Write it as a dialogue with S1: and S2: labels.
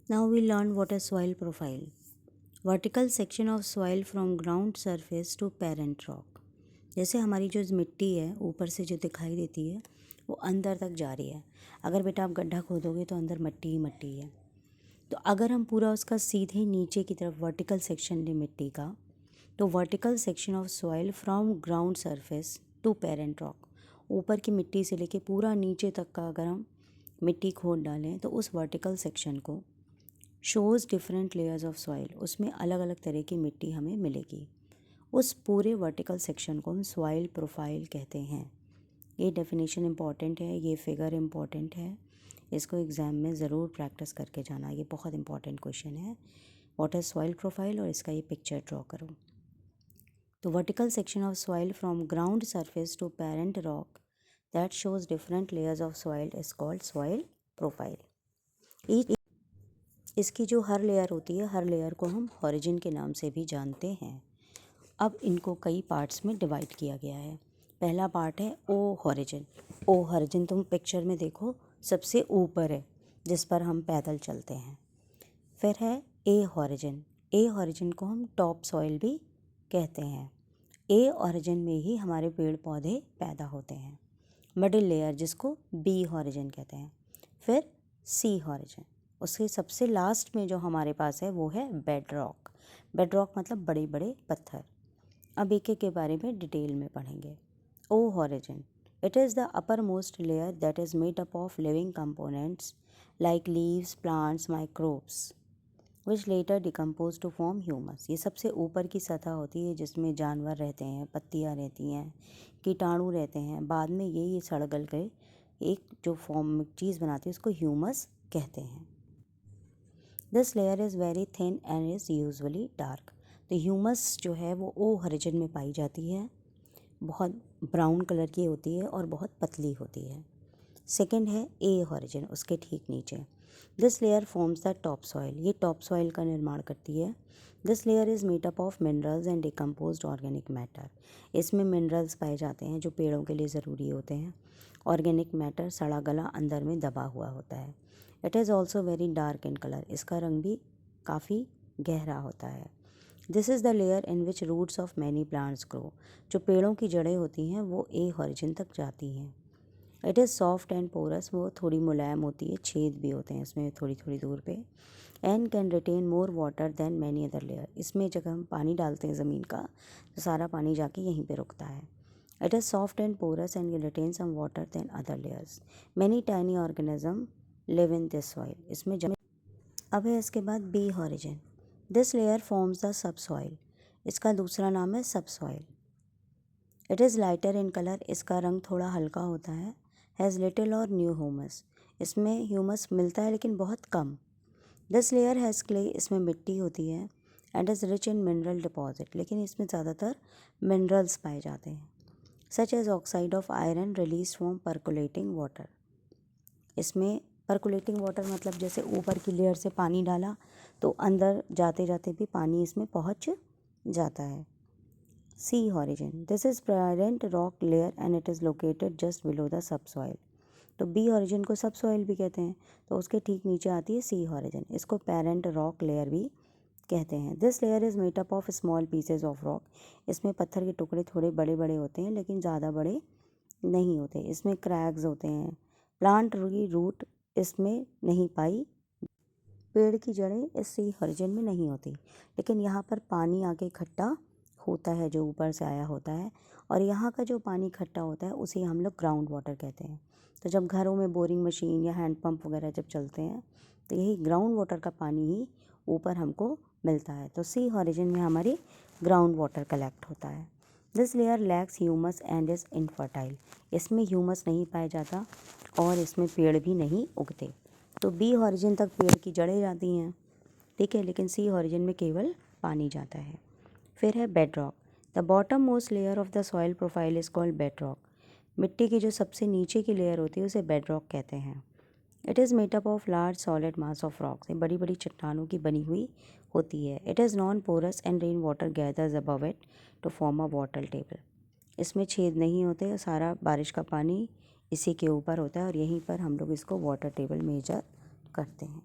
S1: Now we learn what is soil profile. Vertical section of soil from ground surface to parent rock. जैसे हमारी जो मिट्टी है ऊपर से जो दिखाई देती है वो अंदर तक जा रही है। अगर बेटा आप गड्ढा खोदोगे तो अंदर मट्टी ही मट्टी है। तो अगर हम पूरा उसका सीधे नीचे की तरफ वर्टिकल सेक्शन लें मिट्टी का, तो vertical section of soil from ground surface to parent rock, ऊपर की मिट्टी से लेके पूरा नीचे तक का अगर हम मिट्टी खोद डालें तो उस वर्टिकल सेक्शन को shows different layers of soil, उसमें अलग अलग तरह की मिट्टी हमें मिलेगी। उस पूरे वर्टिकल सेक्शन को हम सॉइल प्रोफाइल कहते हैं। ये डेफिनेशन इम्पॉर्टेंट है, ये फिगर इम्पॉर्टेंट है, इसको एग्ज़ाम में ज़रूर प्रैक्टिस करके जाना। ये बहुत इंपॉर्टेंट क्वेश्चन है। व्हाट इज़ सॉइल प्रोफाइल, और इसका ये पिक्चर ड्रॉ करो। तो vertical section of soil from ground surface to parent rock that shows different layers of soil is called soil profile. इसकी जो हर लेयर होती है, हर लेयर को हम हॉरिजन के नाम से भी जानते हैं। अब इनको कई पार्ट्स में डिवाइड किया गया है। पहला पार्ट है ओ हॉरिजन। ओ हॉरिजन तुम पिक्चर में देखो सबसे ऊपर है, जिस पर हम पैदल चलते हैं। फिर है ए हॉरिजन। ए हॉरिजन को हम टॉप सॉइल भी कहते हैं। ए हॉरिजन में ही हमारे पेड़ पौधे पैदा होते हैं। मिडिल लेयर जिसको बी हॉरिजन कहते हैं। फिर सी हॉरिजन। उसके सबसे लास्ट में जो हमारे पास है वो है बेड रॉक। बेड रॉक मतलब बड़े बड़े पत्थर। अब एक एक के बारे में डिटेल में पढ़ेंगे। O horizon, it is the uppermost layer that is made up of living components like leaves, plants, microbes which later decompose to form humus. ये सबसे ऊपर की सतह होती है जिसमें जानवर रहते हैं, पत्तियाँ रहती हैं, कीटाणु रहते हैं। बाद में ये सड़ गल के एक जो फॉर्म चीज़ बनाती है उसको ह्यूमस कहते हैं। This layer is very thin and is usually dark. तो ह्यूमस जो है वो ओ हॉरिजन में पाई जाती है, बहुत ब्राउन कलर की होती है और बहुत पतली होती है। सेकंड है ए हॉरिजन, उसके ठीक नीचे। This layer forms the top soil. ये टॉप सॉइल का निर्माण करती है। This layer is made up of minerals and decomposed organic matter. इसमें मिनरल्स पाए जाते हैं जो पेड़ों के लिए ज़रूरी होते हैं। ऑर्गेनिक मैटर सड़ा गला अंदर में दबा हुआ होता है। It is also very dark in colour. इसका रंग भी काफ़ी गहरा होता है। This is the layer in which roots of many plants grow. जो पेड़ों की जड़ें होती हैं वो ए हॉरिजन तक जाती हैं। It is soft and porous. वो थोड़ी मुलायम होती है, छेद भी होते हैं इसमें थोड़ी थोड़ी दूर पे। And can retain more water than many other layer. इसमें जब हम पानी डालते हैं ज़मीन का तो सारा पानी जाके यहीं पे रुकता है। It is soft and porous and retain some water than other layers. Many tiny organism live in this soil. इसमें अब है इसके बाद B horizon. This layer forms the subsoil. इसका दूसरा नाम है subsoil. It is lighter in colour. इसका रंग थोड़ा हल्का होता है। Has little or no humus. इसमें ह्यूमस मिलता है लेकिन बहुत कम। This layer has clay. इसमें मिट्टी होती है। And is rich in mineral deposit. लेकिन इसमें ज़्यादातर मिनरल्स पाए जाते हैं, such as oxide of iron release from percolating water. इसमें परकुलेटिंग वाटर मतलब जैसे ऊपर की लेयर से पानी डाला तो अंदर जाते जाते भी पानी इसमें पहुंच जाता है। C horizon, this is parent rock layer and it is located just below the subsoil. तो बी हॉरिजन को सब सॉइल भी कहते हैं, तो उसके ठीक नीचे आती है सी हॉरिजन। इसको पेरेंट रॉक लेयर भी कहते हैं। This layer is made up of small pieces of rock. इसमें पत्थर के टुकड़े थोड़े बड़े बड़े होते हैं लेकिन ज़्यादा बड़े नहीं होते। इसमें क्रैग्स होते हैं। प्लांट की रूट इसमें नहीं पाई। पेड़ की जड़ें इस सी हॉरिजन में नहीं होती, लेकिन यहाँ पर पानी आके इकट्ठा होता है जो ऊपर से आया होता है, और यहाँ का जो पानी इकट्ठा होता है उसे हम लोग ग्राउंड वाटर कहते हैं। तो जब घरों में बोरिंग मशीन या हैंड पंप वगैरह जब चलते हैं तो यही ग्राउंड वाटर का पानी ही ऊपर हमको मिलता है। तो सी हॉरिजन में हमारी ग्राउंड वाटर कलेक्ट होता है। This layer lakhs humus and is infertile. इसमें ह्यूमस नहीं पाया जाता और इसमें पेड़ भी नहीं उगते। तो बी हॉरिजन तक पेड़ की जड़ें जाती हैं, ठीक है, लेकिन सी हॉरिजन में केवल पानी जाता है। फिर है bed rock. The bottom most layer of the soil profile is called bed rock. मिट्टी की जो सबसे नीचे की लेयर होती है उसे बेड रॉक कहते हैं। It is made up of large solid mass of rocks. ये बड़ी बड़ी चट्टानों की बनी हुई होती है। It is non porous and rain water gathers above it to form a water table. इसमें छेद नहीं होते, सारा बारिश का पानी इसी के ऊपर होता है और यहीं पर हम लोग इसको वाटर टेबल मेजर करते हैं।